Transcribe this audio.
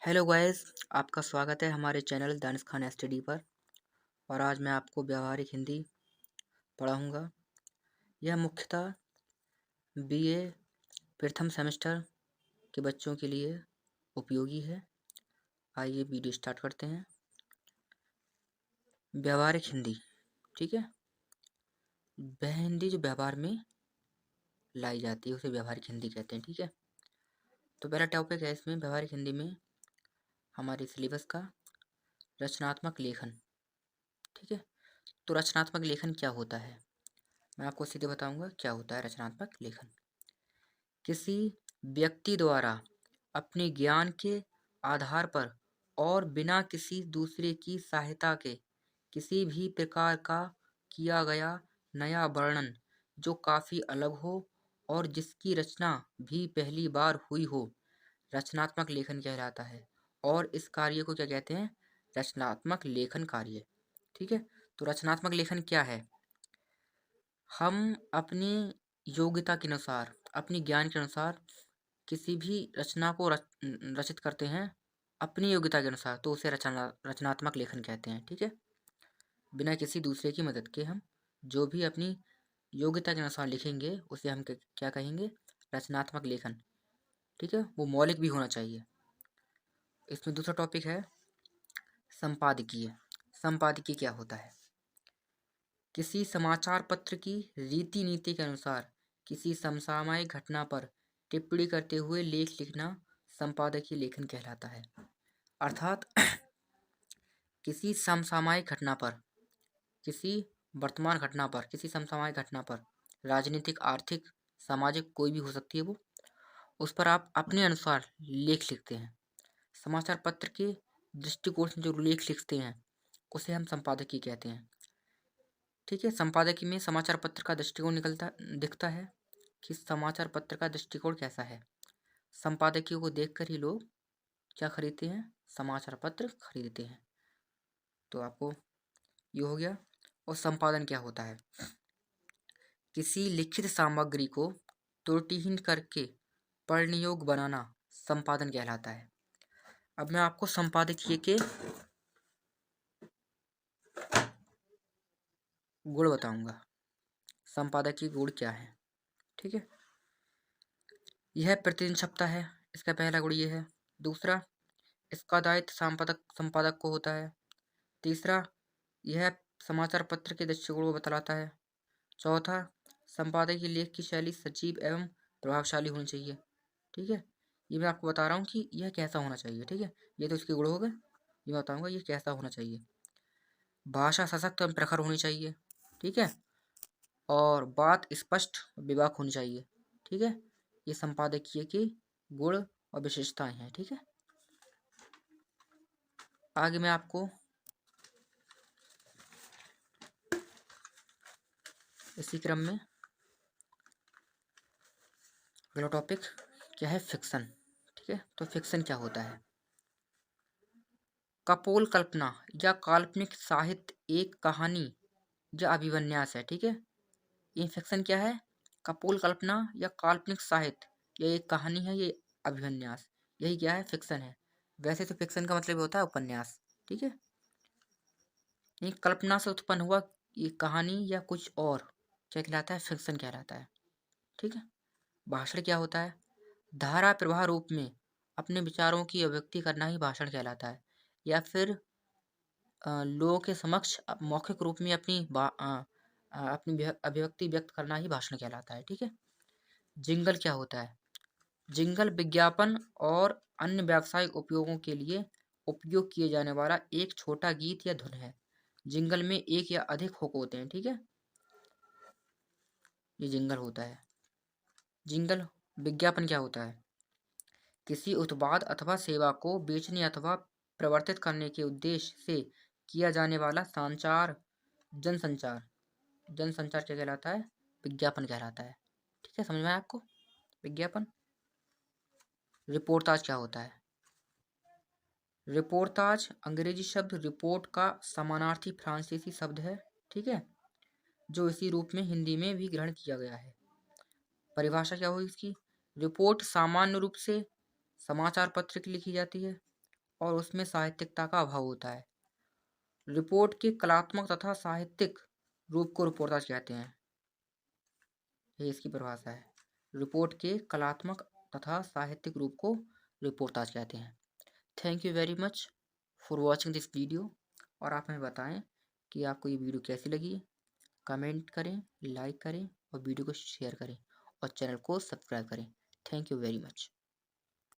Hello guys, आपका स्वागत है हमारे चैनल दानिश खान स्टडी पर। और आज मैं आपको व्यावहारिक हिंदी पढ़ाऊँगा। यह मुख्यतः बीए प्रथम सेमेस्टर के बच्चों के लिए उपयोगी है। आइए वीडियो स्टार्ट करते हैं। व्यावहारिक हिंदी, ठीक है। वह हिंदी जो व्यवहार में लाई जाती है उसे व्यावहारिक हिंदी कहते हैं, ठीक है। तो पहला टॉपिक है इसमें व्यावहारिक हिंदी में हमारे सिलेबस का रचनात्मक लेखन, ठीक है। तो रचनात्मक लेखन क्या होता है, मैं आपको सीधे बताऊंगा क्या होता है रचनात्मक लेखन। किसी व्यक्ति द्वारा अपने ज्ञान के आधार पर और बिना किसी दूसरे की सहायता के किसी भी प्रकार का किया गया नया वर्णन जो काफी अलग हो और जिसकी रचना भी पहली बार हुई हो, रचनात्मक लेखन कहलाता है। और इस कार्य को क्या कहते हैं? रचनात्मक लेखन कार्य, ठीक है। तो रचनात्मक लेखन क्या है? हम अपनी योग्यता के अनुसार, अपनी ज्ञान के अनुसार किसी भी रचना को रचित करते हैं अपनी योग्यता के अनुसार, तो उसे रचनात्मक लेखन कहते हैं, ठीक है। बिना किसी दूसरे की मदद के हम जो भी अपनी योग्यता के अनुसार लिखेंगे उसे हम क्या कहेंगे? रचनात्मक लेखन, ठीक है। वो मौलिक भी होना चाहिए। इसमें दूसरा टॉपिक है संपादकीय। संपादकीय क्या होता है? किसी समाचार पत्र की रीति नीति के अनुसार किसी समसामयिक घटना पर टिप्पणी करते हुए लेख लिखना संपादकीय लेखन कहलाता है। अर्थात किसी समसामयिक घटना पर, किसी वर्तमान घटना पर, किसी समसामयिक घटना पर, राजनीतिक, आर्थिक, सामाजिक, कोई भी हो सकती है वो, उस पर आप अपने अनुसार लेख लिखते हैं। समाचार पत्र के दृष्टिकोण से जो लेख लिखते हैं उसे हम संपादकीय कहते हैं, ठीक है। संपादकीय में समाचार पत्र का दृष्टिकोण दिखता है कि समाचार पत्र का दृष्टिकोण कैसा है। संपादकीय को देखकर ही लोग क्या खरीदते हैं? समाचार पत्र खरीदते हैं। तो आपको ये हो गया। और संपादन क्या होता है? किसी लिखित सामग्री को त्रुटिहीन करके पढ़ने योग्य बनाना संपादन कहलाता है। अब मैं आपको संपादकीय के गुण बताऊंगा। संपादकीय गुण क्या है, ठीक है। यह प्रतिदिन छपता है, इसका पहला गुण ये है। दूसरा, इसका दायित्व संपादक संपादक को होता है। तीसरा, यह समाचार पत्र के दृष्टिकोण को बतलाता है। चौथा, संपादकीय लेख की शैली सजीव एवं प्रभावशाली होनी चाहिए, ठीक है। ये मैं आपको बता रहा हूँ कि यह कैसा होना चाहिए, ठीक है। ये तो इसके गुण हो गए, ये बताऊंगा ये कैसा होना चाहिए। भाषा सशक्त एवं प्रखर होनी चाहिए, ठीक है। और बात स्पष्ट विवाक होनी चाहिए, ठीक है। ये संपादकीय के गुण और विशेषताएं हैं, ठीक है। आगे मैं आपको इसी क्रम में अगला टॉपिक क्या है? फिक्शन, ठीक है। तो फिक्शन क्या होता है? कपोल कल्पना या काल्पनिक साहित्य एक कहानी या अभिविन्यास है, ठीक है। ये फिक्शन क्या है? कपोल कल्पना या काल्पनिक साहित्य, ये एक कहानी है, ये अभिविन्यास, यही क्या है? फिक्शन है। वैसे तो फिक्शन का मतलब होता है उपन्यास, ठीक है। ये कल्पना से उत्पन्न हुआ ये कहानी या कुछ और क्या कहलाता है? फिक्शन कहलाता है, ठीक है। भाषण क्या होता है? धारा प्रवाह रूप में अपने विचारों की अभिव्यक्ति करना ही भाषण कहलाता है। या फिर लोगों के समक्ष मौखिक रूप में अपनी अभिव्यक्ति व्यक्त करना ही भाषण कहलाता है, ठीक है। जिंगल क्या होता है? जिंगल विज्ञापन और अन्य व्यावसायिक उपयोगों के लिए उपयोग किए जाने वाला एक छोटा गीत या धुन है। जिंगल में एक या अधिक हुक होते हैं, ठीक है। ये जिंगल होता है। जिंगल विज्ञापन क्या होता है? किसी उत्पाद अथवा सेवा को बेचने अथवा प्रवर्तित करने के उद्देश्य से किया जाने वाला संचार, जनसंचार। जनसंचार क्या कहलाता है? विज्ञापन कहलाता है, ठीक है। समझ में आया आपको? विज्ञापन। रिपोर्टाज क्या होता है? रिपोर्टाज अंग्रेजी शब्द रिपोर्ट का समानार्थी फ्रांसीसी शब्द है, ठीक है, जो इसी रूप में हिंदी में भी ग्रहण किया गया है। परिभाषा क्या हुई इसकी? रिपोर्ट सामान्य रूप से समाचार पत्र की लिखी जाती है और उसमें साहित्यिकता का अभाव होता है। रिपोर्ट के कलात्मक तथा साहित्यिक रूप को रिपोर्टाज कहते हैं। ये इसकी परिभाषा है। रिपोर्ट के कलात्मक तथा साहित्यिक रूप को रिपोर्टाज कहते हैं। Thank you very much for watching this video. और आप हमें बताएं कि आपको ये वीडियो कैसी लगी। कमेंट करें, लाइक करें और वीडियो को शेयर करें और चैनल को सब्सक्राइब करें। Thank you very much.